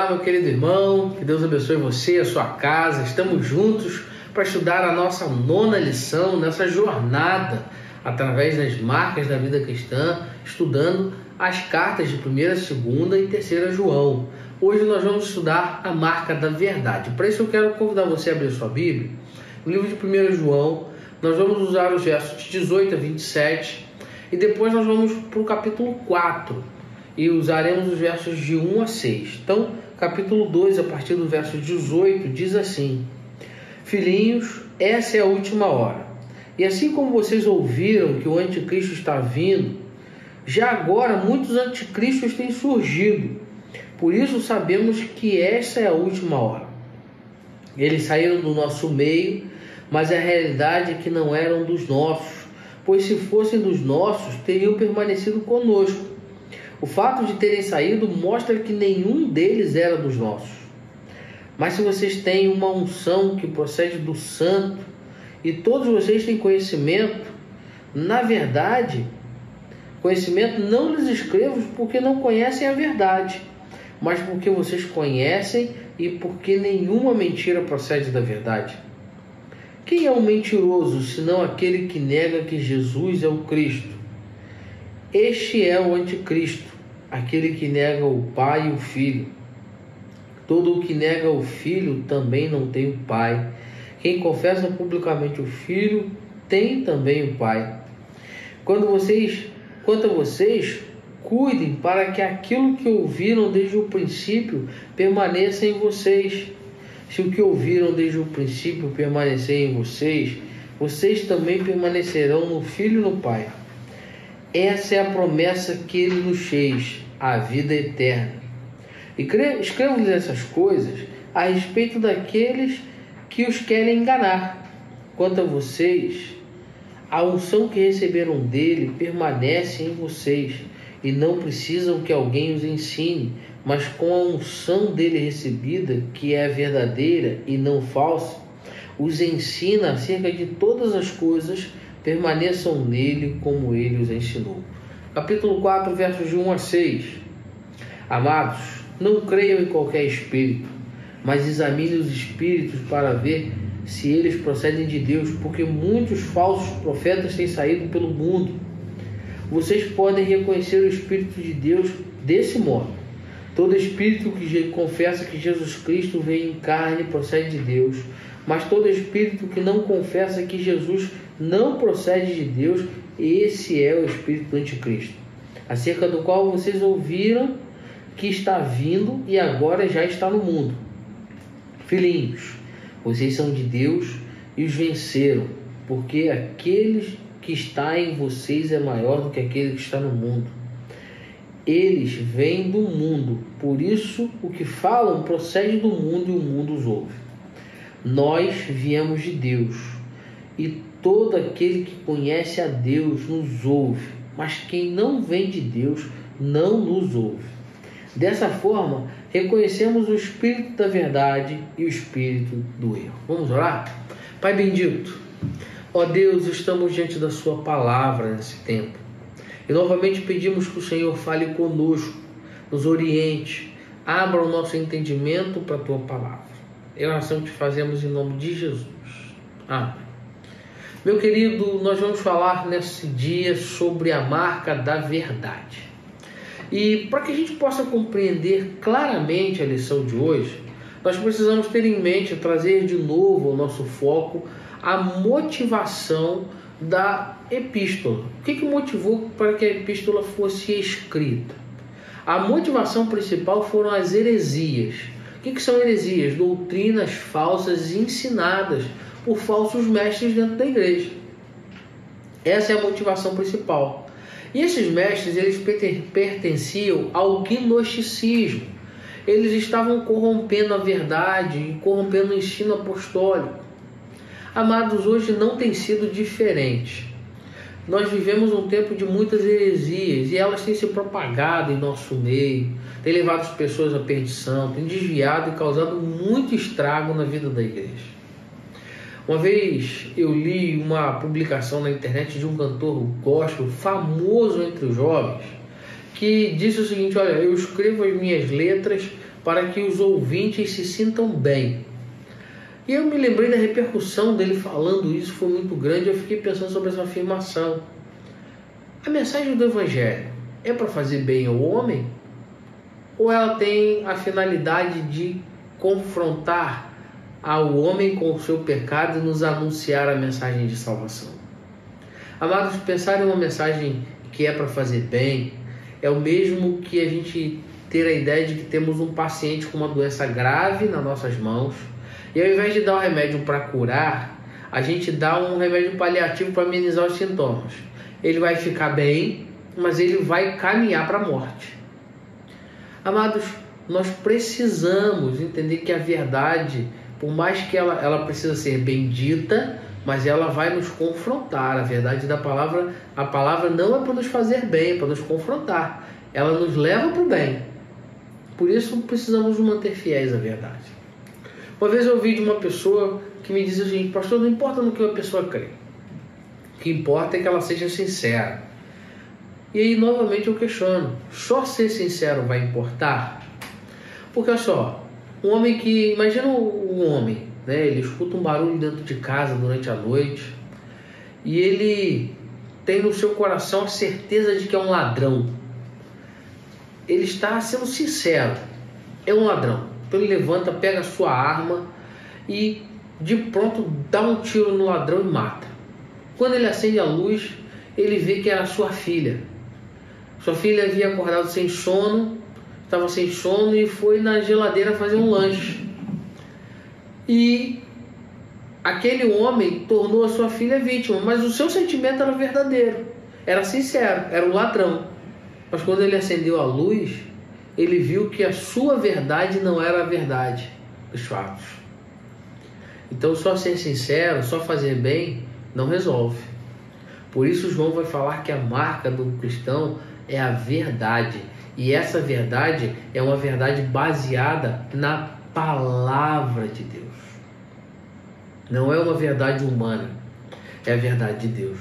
Meu querido irmão, que Deus abençoe você e a sua casa. Estamos juntos para estudar a nossa 9ª lição nessa jornada através das marcas da vida cristã, estudando as cartas de 1ª, 2ª e 3ª João. Hoje nós vamos estudar a marca da verdade. Para isso eu quero convidar você a abrir sua Bíblia. No livro de 1º João, nós vamos usar os versos de 18 a 27 e depois nós vamos para o capítulo 4 e usaremos os versos de 1 a 6. Então, capítulo 2, a partir do verso 18, diz assim: Filhinhos, essa é a última hora. E assim como vocês ouviram que o anticristo está vindo, já agora muitos anticristos têm surgido. Por isso sabemos que essa é a última hora. Eles saíram do nosso meio, mas a realidade é que não eram dos nossos, pois se fossem dos nossos, teriam permanecido conosco. O fato de terem saído mostra que nenhum deles era dos nossos. Mas se vocês têm uma unção que procede do Santo e todos vocês têm conhecimento, na verdade, conhecimento não lhes escrevo porque não conhecem a verdade, mas porque vocês conhecem e porque nenhuma mentira procede da verdade. Quem é o mentiroso senão aquele que nega que Jesus é o Cristo? Este é o anticristo, aquele que nega o Pai e o Filho. Todo o que nega o Filho também não tem o Pai. Quem confessa publicamente o Filho tem também o Pai. Quanto a vocês, cuidem para que aquilo que ouviram desde o princípio permaneça em vocês. Se o que ouviram desde o princípio permanecer em vocês, vocês também permanecerão no Filho e no Pai. Essa é a promessa que ele nos fez, a vida eterna. E escrevo-lhes essas coisas a respeito daqueles que os querem enganar. Quanto a vocês, a unção que receberam dele permanece em vocês e não precisam que alguém os ensine, mas com a unção dele recebida, que é verdadeira e não falsa, os ensina acerca de todas as coisas. Permaneçam nele como ele os ensinou. Capítulo 4, versos de 1 a 6. Amados, não creiam em qualquer espírito, mas examinem os espíritos para ver se eles procedem de Deus, porque muitos falsos profetas têm saído pelo mundo. Vocês podem reconhecer o Espírito de Deus desse modo. Todo espírito que confessa que Jesus Cristo veio em carne procede de Deus, mas todo espírito que não confessa que Jesus não procede de Deus, esse é o espírito do anticristo, acerca do qual vocês ouviram que está vindo e agora já está no mundo. Filhinhos, vocês são de Deus e os venceram, porque aquele que está em vocês é maior do que aquele que está no mundo. Eles vêm do mundo, por isso o que falam procede do mundo e o mundo os ouve. Nós viemos de Deus, e todo aquele que conhece a Deus nos ouve, mas quem não vem de Deus não nos ouve. Dessa forma, reconhecemos o Espírito da verdade e o Espírito do erro. Vamos orar? Pai bendito, ó Deus, estamos diante da sua palavra nesse tempo. E novamente pedimos que o Senhor fale conosco, nos oriente, abra o nosso entendimento para a tua palavra. É a oração que te fazemos em nome de Jesus. Amém. Meu querido, nós vamos falar nesse dia sobre a marca da verdade. E para que a gente possa compreender claramente a lição de hoje, nós precisamos ter em mente, trazer de novo ao nosso foco a motivação da epístola. O que motivou para que a epístola fosse escrita? A motivação principal foram as heresias. O que são heresias? Doutrinas falsas ensinadas por falsos mestres dentro da igreja. Essa é a motivação principal. E esses mestres, eles pertenciam ao gnosticismo. Eles estavam corrompendo a verdade e corrompendo o ensino apostólico. Amados, hoje não tem sido diferente. nós vivemos um tempo de muitas heresias e elas têm se propagado em nosso meio, têm levado as pessoas à perdição, têm desviado e causado muito estrago na vida da igreja. Uma vez eu li uma publicação na internet de um cantor gospel famoso entre os jovens, que disse o seguinte: olha, eu escrevo as minhas letras para que os ouvintes se sintam bem. E eu me lembrei da repercussão dele falando isso, foi muito grande. Eu fiquei pensando sobre essa afirmação. A mensagem do Evangelho é para fazer bem ao homem? Ou ela tem a finalidade de confrontar ao homem com o seu pecado e nos anunciar a mensagem de salvação? Amados, pensar em uma mensagem que é para fazer bem é o mesmo que a gente ter a ideia de que temos um paciente com uma doença grave nas nossas mãos e ao invés de dar um remédio para curar, a gente dá um remédio paliativo para amenizar os sintomas. Ele vai ficar bem, mas ele vai caminhar para a morte. Amados, nós precisamos entender que a verdade, por mais que ela precisa ser bendita, mas ela vai nos confrontar. A verdade da palavra, a palavra não é para nos fazer bem, é para nos confrontar. Ela nos leva para o bem. Por isso precisamos nos manter fiéis à verdade. Uma vez eu ouvi de uma pessoa que me dizia o seguinte: pastor, não importa no que uma pessoa crê, o que importa é que ela seja sincera. E aí novamente eu questiono: só ser sincero vai importar? Porque olha só, um homem que, imagina um homem, né, ele escuta um barulho dentro de casa durante a noite e ele tem no seu coração a certeza de que é um ladrão. Ele está sendo sincero, é um ladrão. Então ele levanta, pega a sua arma e de pronto dá um tiro no ladrão e mata. Quando ele acende a luz, ele vê que era sua filha. Sua filha havia acordado sem sono, estava sem sono e foi na geladeira fazer um lanche. E aquele homem tornou a sua filha vítima, mas o seu sentimento era verdadeiro, era sincero, era um ladrão. Mas quando ele acendeu a luz, ele viu que a sua verdade não era a verdade dos fatos. Então só ser sincero, só fazer bem, não resolve. Por isso João vai falar que a marca do cristão é a verdade. E essa verdade é uma verdade baseada na palavra de Deus. Não é uma verdade humana, é a verdade de Deus.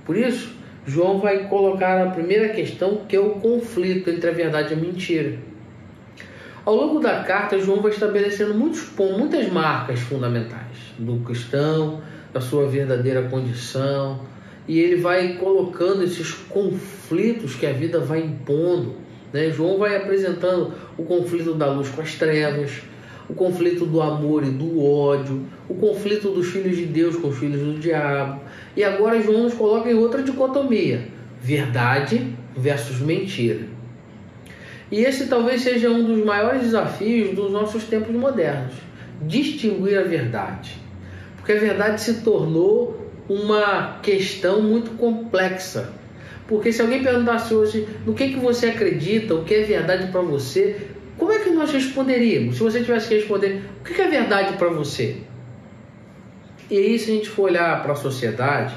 Por isso, João vai colocar a primeira questão, que é o conflito entre a verdade e a mentira. Ao longo da carta, João vai estabelecendo muitas marcas fundamentais do cristão, da sua verdadeira condição, e ele vai colocando esses conflitos que a vida vai impondo, né? João vai apresentando o conflito da luz com as trevas, o conflito do amor e do ódio, o conflito dos filhos de Deus com os filhos do diabo. E agora João nos coloca em outra dicotomia: verdade versus mentira. E esse talvez seja um dos maiores desafios dos nossos tempos modernos: distinguir a verdade. Porque a verdade se tornou uma questão muito complexa. Porque se alguém perguntasse hoje no que você acredita, o que é verdade para você, como é que nós responderíamos? Se você tivesse que responder, o que é verdade para você? E aí, se a gente for olhar para a sociedade,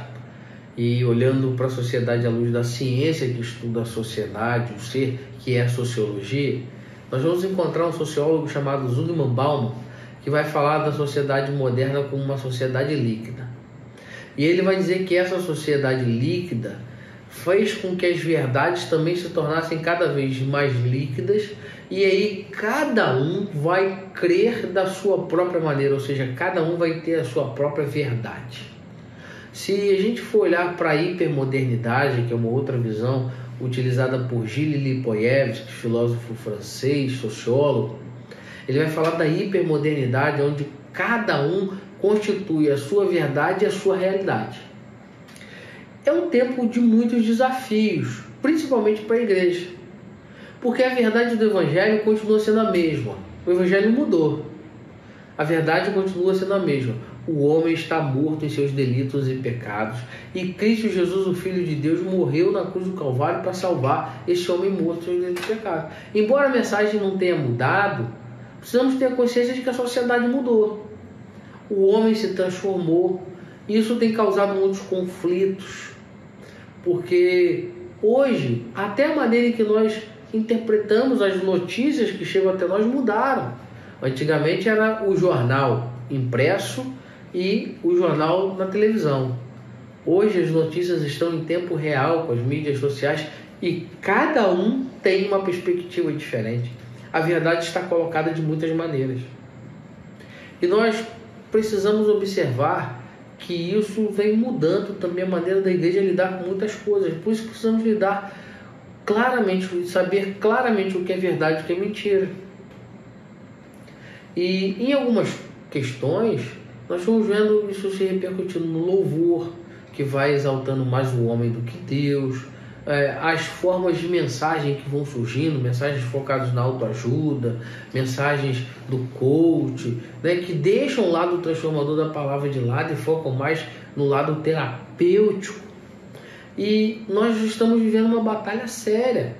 e olhando para a sociedade à luz da ciência que estuda a sociedade, o ser que é a sociologia, nós vamos encontrar um sociólogo chamado Zygmunt Bauman, que vai falar da sociedade moderna como uma sociedade líquida. E ele vai dizer que essa sociedade líquida fez com que as verdades também se tornassem cada vez mais líquidas, e aí cada um vai crer da sua própria maneira, ou seja, cada um vai ter a sua própria verdade. Se a gente for olhar para a hipermodernidade, que é uma outra visão utilizada por Gilles Lipoyevsky, filósofo francês, sociólogo, ele vai falar da hipermodernidade, onde cada um constitui a sua verdade e a sua realidade. É um tempo de muitos desafios, principalmente para a igreja, porque a verdade do Evangelho continua sendo a mesma. O Evangelho mudou, a verdade continua sendo a mesma. O homem está morto em seus delitos e pecados, e Cristo Jesus, o Filho de Deus, morreu na cruz do Calvário para salvar esse homem morto em seus delitos e pecados. Embora a mensagem não tenha mudado, precisamos ter a consciência de que a sociedade mudou. O homem se transformou, e isso tem causado muitos conflitos. porque hoje até a maneira em que nós interpretamos as notícias que chegam até nós mudaram. Antigamente era o jornal impresso e o jornal na televisão. Hoje as notícias estão em tempo real com as mídias sociais e cada um tem uma perspectiva diferente. A verdade está colocada de muitas maneiras. E nós precisamos observar que isso vem mudando também a maneira da igreja lidar com muitas coisas. Por isso precisamos lidar claramente, saber claramente o que é verdade e o que é mentira. E em algumas questões, nós estamos vendo isso se repercutindo no louvor, que vai exaltando mais o homem do que Deus, as formas de mensagem que vão surgindo, mensagens focadas na autoajuda, mensagens do coach, né, que deixam o lado transformador da palavra de lado e focam mais no lado terapêutico. E nós estamos vivendo uma batalha séria,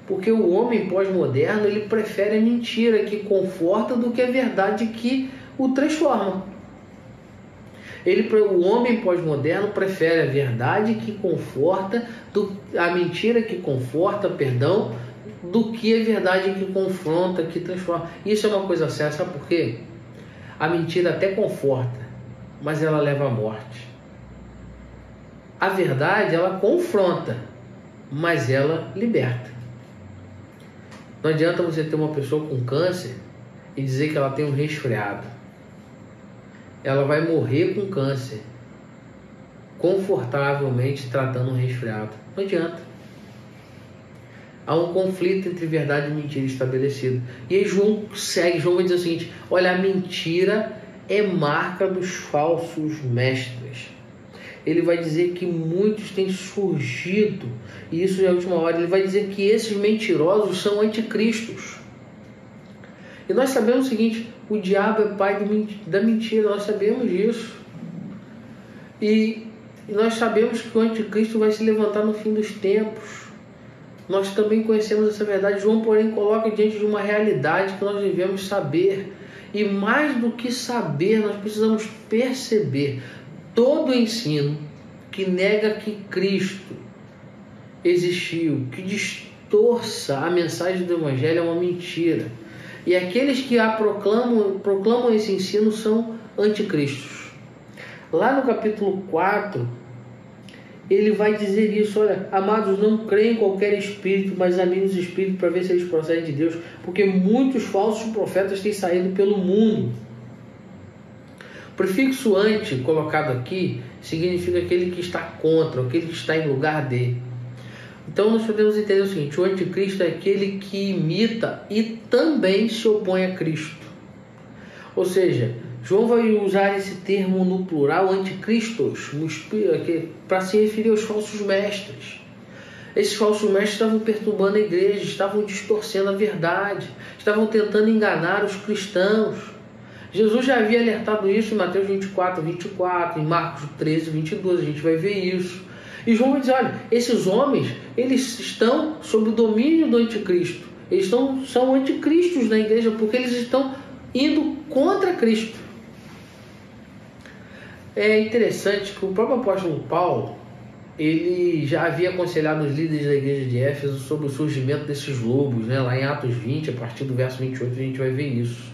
porque o homem pós-moderno ele prefere a mentira que conforta do que a verdade que o transforma. O homem pós-moderno prefere a verdade que conforta, a mentira que conforta, do que a verdade que confronta, que transforma. Isso é uma coisa séria, sabe por quê? A mentira até conforta, mas ela leva à morte. A verdade, ela confronta, mas ela liberta. Não adianta você ter uma pessoa com câncer e dizer que ela tem um resfriado. Ela vai morrer com câncer, confortavelmente tratando um resfriado. Não adianta. Há um conflito entre verdade e mentira estabelecido. E aí João vai dizer o seguinte: olha, a mentira é marca dos falsos mestres. Ele vai dizer que muitos têm surgido, e isso é a última hora. Ele vai dizer que esses mentirosos são anticristos. E nós sabemos o seguinte: o diabo é pai da mentira, nós sabemos disso. E nós sabemos que o anticristo vai se levantar no fim dos tempos. Nós também conhecemos essa verdade. João, porém, coloca diante de uma realidade que nós devemos saber. E mais do que saber, nós precisamos perceber. Todo ensino que nega que Cristo existiu, que distorça a mensagem do Evangelho, é uma mentira. E aqueles que proclamam esse ensino são anticristos. Lá no capítulo 4, ele vai dizer isso: olha, amados, não creem em qualquer espírito, mas examinem os espíritos para ver se eles procedem de Deus, porque muitos falsos profetas têm saído pelo mundo. O prefixo anti colocado aqui significa aquele que está contra, aquele que está em lugar de. Então nós podemos entender o seguinte: o anticristo é aquele que imita e também se opõe a Cristo. Ou seja, João vai usar esse termo no plural, anticristos, para se referir aos falsos mestres. Esses falsos mestres estavam perturbando a igreja, estavam distorcendo a verdade, estavam tentando enganar os cristãos. Jesus já havia alertado isso em Mateus 24, em Marcos 13, 22, a gente vai ver isso. E João vai dizer: olha, esses homens, eles estão sob o domínio do anticristo. Eles são anticristos na igreja, porque eles estão indo contra Cristo. É interessante que o próprio apóstolo Paulo, ele já havia aconselhado os líderes da igreja de Éfeso sobre o surgimento desses lobos, né? Lá em Atos 20, a partir do verso 28, a gente vai ver isso.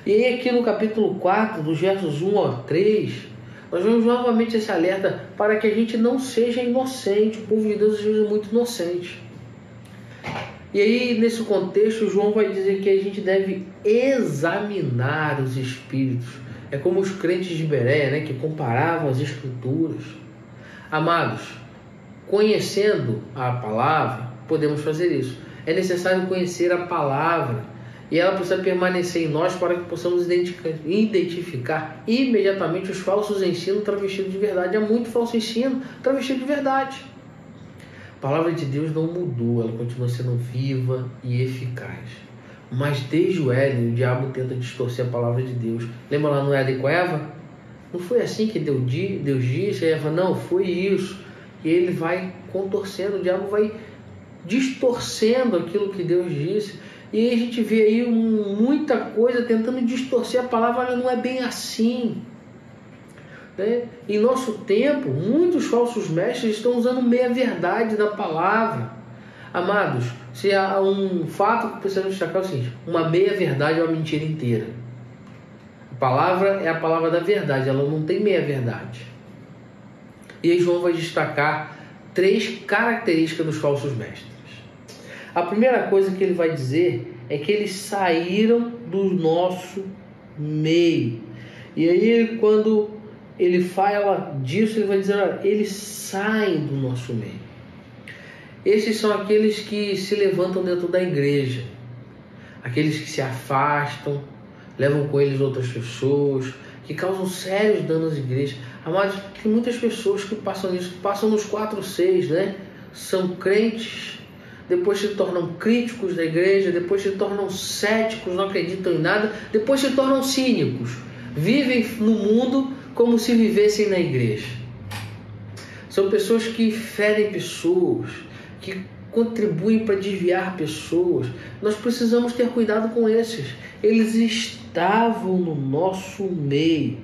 E aí aqui no capítulo 4, dos versos 1 ao 3, nós vemos novamente esse alerta para que a gente não seja inocente. O povo de Deus seja muito inocente. E aí, nesse contexto, João vai dizer que a gente deve examinar os espíritos. É como os crentes de Bereia, né, que comparavam as escrituras. Amados, conhecendo a palavra, podemos fazer isso. É necessário conhecer a palavra. E ela precisa permanecer em nós para que possamos identificar imediatamente os falsos ensinos travestidos de verdade. Há muito falso ensino travestido de verdade. A palavra de Deus não mudou, ela continua sendo viva e eficaz. Mas desde o Éden, o diabo tenta distorcer a palavra de Deus. Lembra lá no Éden com Eva? Não foi assim que Deus disse a Eva? Não, foi isso. E ele vai contorcendo, o diabo vai distorcendo aquilo que Deus disse. E aí a gente vê aí muita coisa tentando distorcer a palavra. Olha, não é bem assim. né? Em nosso tempo, muitos falsos mestres estão usando meia-verdade da palavra. Amados, se há um fato que precisamos destacar é o seguinte: uma meia-verdade é uma mentira inteira. A palavra é a palavra da verdade, ela não tem meia-verdade. E aí João vai destacar 3 características dos falsos mestres. A primeira coisa que ele vai dizer é que eles saíram do nosso meio. E aí, quando ele fala disso, ele vai dizer: olha, eles saem do nosso meio. Esses são aqueles que se levantam dentro da igreja, aqueles que se afastam, levam com eles outras pessoas, que causam sérios danos às igrejas. Amados, tem muitas pessoas que passam nisso, que passam nos 4 6, né? São crentes, depois se tornam críticos da igreja, depois se tornam céticos, não acreditam em nada, depois se tornam cínicos, vivem no mundo como se vivessem na igreja. São pessoas que ferem pessoas, que contribuem para desviar pessoas. Nós precisamos ter cuidado com esses. Eles estavam no nosso meio,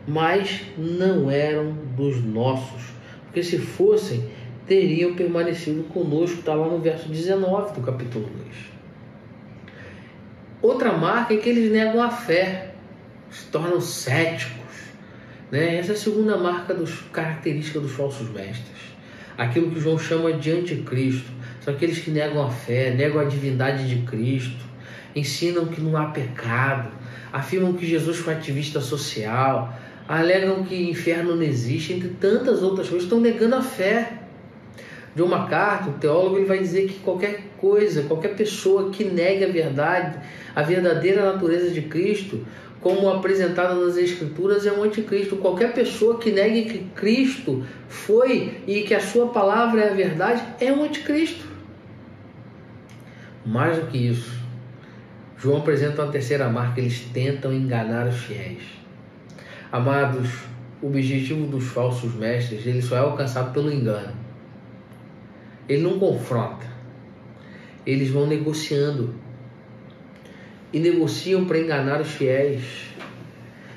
mas não eram dos nossos, porque se fossem, teriam permanecido conosco. Está lá no verso 19 do capítulo 2. Outra marca é que eles negam a fé, se tornam céticos, né? Essa é a segunda marca, característica dos falsos mestres. Aquilo que João chama de anticristo. São aqueles que negam a fé, negam a divindade de Cristo, ensinam que não há pecado, afirmam que Jesus foi ativista social, alegam que inferno não existe, entre tantas outras coisas. Estão negando a fé. John MacArthur, o teólogo, ele vai dizer que qualquer coisa, qualquer pessoa que negue a verdade, a verdadeira natureza de Cristo, como apresentada nas Escrituras, é um anticristo. Qualquer pessoa que negue que Cristo foi e que a sua palavra é a verdade, é um anticristo. Mais do que isso, João apresenta uma terceira marca: eles tentam enganar os fiéis. Amados, o objetivo dos falsos mestres, ele só é alcançado pelo engano. Ele não confronta, eles vão negociando. E negociam para enganar os fiéis.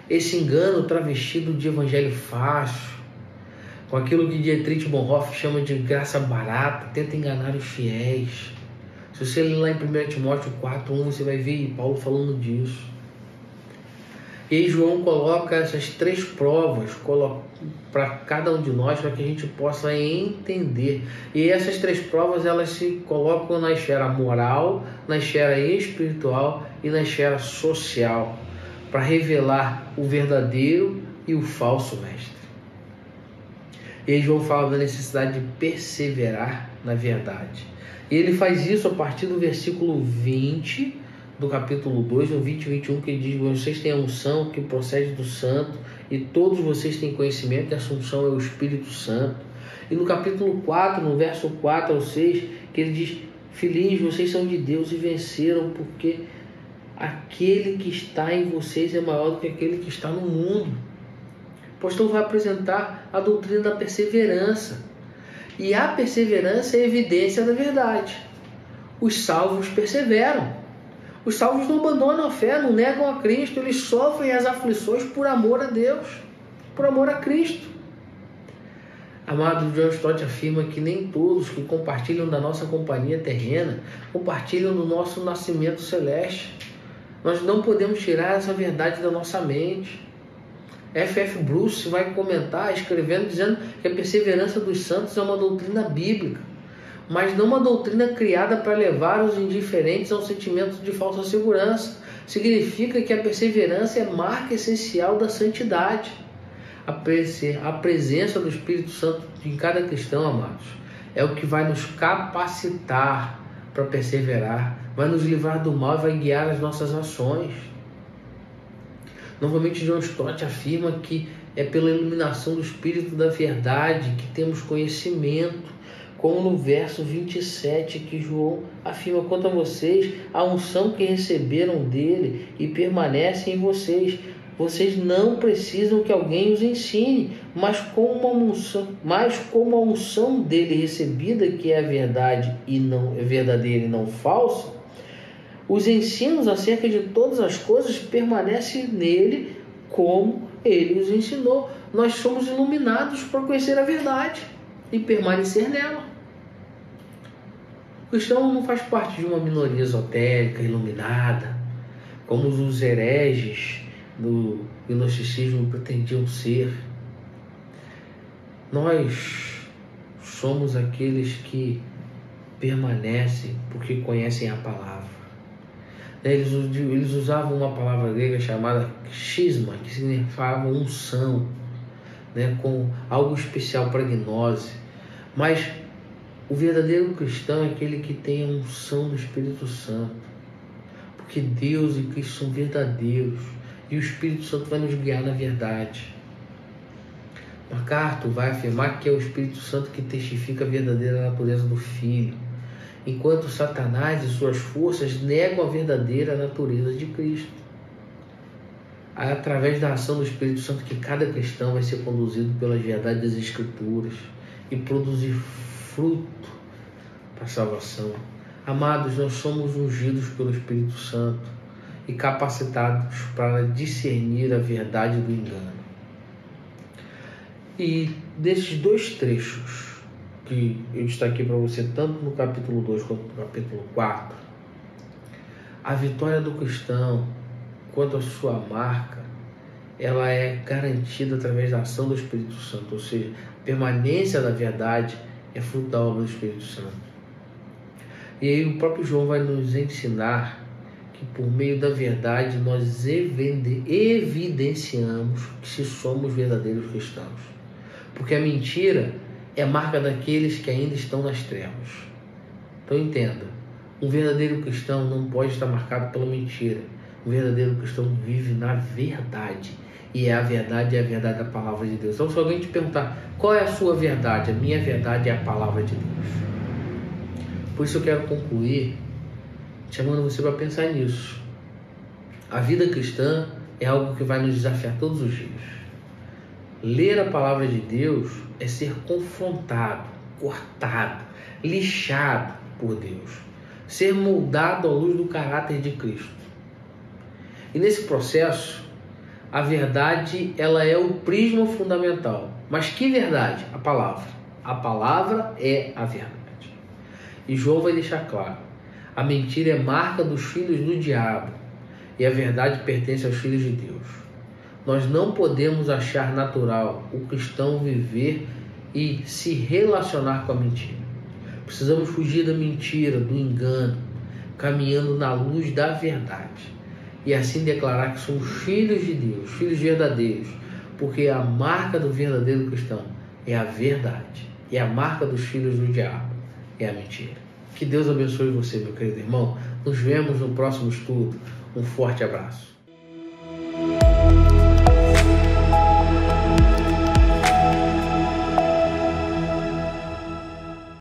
Esse engano travestido de evangelho fácil, com aquilo que Dietrich Bonhoeffer chama de graça barata, tenta enganar os fiéis. Se você ler lá em 1 Timóteo 4:1, você vai ver Paulo falando disso. E aí João coloca essas 3 provas para cada um de nós, para que a gente possa entender. E essas 3 provas, elas se colocam na esfera moral, na esfera espiritual e na esfera social, para revelar o verdadeiro e o falso mestre. E aí João fala da necessidade de perseverar na verdade. E ele faz isso a partir do versículo 20 do capítulo 2, no 20 e 21, que ele diz: vocês têm a unção que procede do Santo, e todos vocês têm conhecimento, e a unção é o Espírito Santo. E no capítulo 4, no verso 4 ao 6, que ele diz: filhinhos, vocês são de Deus e venceram, porque aquele que está em vocês é maior do que aquele que está no mundo. O apóstolo vai apresentar a doutrina da perseverança. E a perseverança é a evidência da verdade. Os salvos perseveram. Os salvos não abandonam a fé, não negam a Cristo, eles sofrem as aflições por amor a Deus, por amor a Cristo. Amado, John Stott afirma que nem todos que compartilham da nossa companhia terrena compartilham do nosso nascimento celeste. Nós não podemos tirar essa verdade da nossa mente. F.F. Bruce vai comentar, escrevendo, dizendo que a perseverança dos santos é uma doutrina bíblica, mas não uma doutrina criada para levar os indiferentes a um sentimento de falsa segurança. Significa que a perseverança é marca essencial da santidade. A presença do Espírito Santo em cada cristão, amados, é o que vai nos capacitar para perseverar, vai nos livrar do mal e vai guiar as nossas ações. Novamente, John Stott afirma que é pela iluminação do Espírito da verdade que temos conhecimento, como no verso 27, que João afirma: quanto a vocês, a unção que receberam dele e permanece em vocês. Vocês não precisam que alguém os ensine, mas como a unção dele recebida, que é a verdade e não é verdadeira e não falsa, os ensinos acerca de todas as coisas permanecem nele, como ele os ensinou. nós somos iluminados para conhecer a verdade e permanecer nela. O cristão não faz parte de uma minoria esotérica, iluminada, como os hereges do gnosticismo pretendiam ser. Nós somos aqueles que permanecem porque conhecem a palavra. Eles usavam uma palavra grega chamada schisma, que significava unção, com algo especial para gnose. Mas o verdadeiro cristão é aquele que tem a unção do Espírito Santo, porque Deus e Cristo são verdadeiros e o Espírito Santo vai nos guiar na verdade. MacArthur vai afirmar que é o Espírito Santo que testifica a verdadeira natureza do Filho, enquanto Satanás e suas forças negam a verdadeira natureza de Cristo. É através da ação do Espírito Santo que cada cristão vai ser conduzido pelas verdades das Escrituras e produzir fruto para a salvação. Amados, nós somos ungidos pelo Espírito Santo e capacitados para discernir a verdade do engano. E desses dois trechos que eu destaquei para você, tanto no capítulo 2 quanto no capítulo 4, a vitória do cristão quanto a sua marca, ela é garantida através da ação do Espírito Santo, ou seja, a permanência da verdade é fruto da obra do Espírito Santo. E aí o próprio João vai nos ensinar que por meio da verdade nós evidenciamos que se somos verdadeiros cristãos. Porque a mentira é marca daqueles que ainda estão nas trevas. Então entenda, um verdadeiro cristão não pode estar marcado pela mentira. Um verdadeiro cristão vive na verdade. E a verdade é a verdade da palavra de Deus. Então se alguém te perguntar qual é a sua verdade, a minha verdade é a palavra de Deus. Por isso eu quero concluir chamando você para pensar nisso. A vida cristã é algo que vai nos desafiar todos os dias. Ler a palavra de Deus é ser confrontado, cortado, lixado por Deus. Ser moldado à luz do caráter de Cristo. E nesse processo, a verdade ela é o prisma fundamental. Mas que verdade? A palavra. A palavra é a verdade. E João vai deixar claro. A mentira é marca dos filhos do diabo. E a verdade pertence aos filhos de Deus. Nós não podemos achar natural o cristão viver e se relacionar com a mentira. Precisamos fugir da mentira, do engano, caminhando na luz da verdade. E assim declarar que somos filhos de Deus, filhos verdadeiros, porque a marca do verdadeiro cristão é a verdade. E a marca dos filhos do diabo é a mentira. Que Deus abençoe você, meu querido irmão. Nos vemos no próximo estudo. Um forte abraço.